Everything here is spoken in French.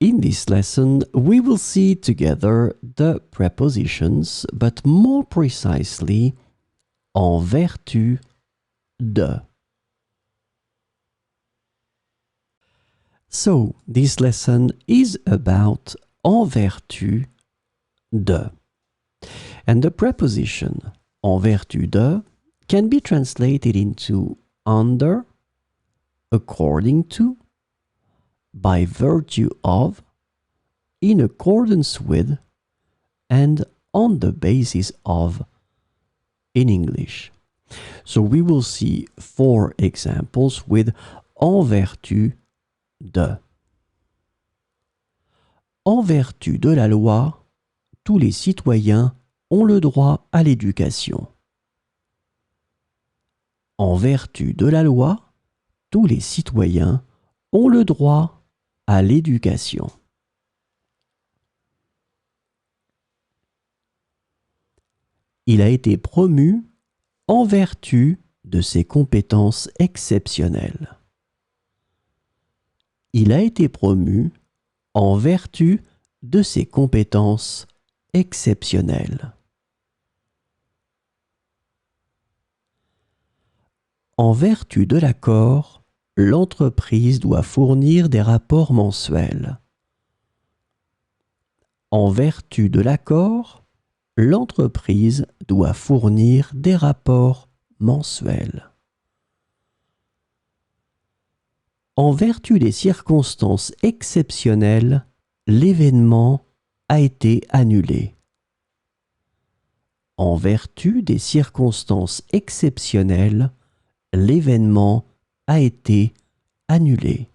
In this lesson, we will see together the prepositions, but more precisely, en vertu de. So, this lesson is about en vertu de. And the preposition en vertu de can be translated into under, according to, by virtue of, in accordance with, and on the basis of in English. So we will see 4 examples with en vertu de. En vertu de la loi, tous les citoyens ont le droit à l'éducation. En vertu de la loi, tous les citoyens ont le droit à l'éducation. Il a été promu en vertu de ses compétences exceptionnelles. Il a été promu en vertu de ses compétences exceptionnelles. En vertu de l'accord, l'entreprise doit fournir des rapports mensuels. En vertu de l'accord, l'entreprise doit fournir des rapports mensuels. En vertu des circonstances exceptionnelles, l'événement a été annulé. En vertu des circonstances exceptionnelles, l'événement a été annulé.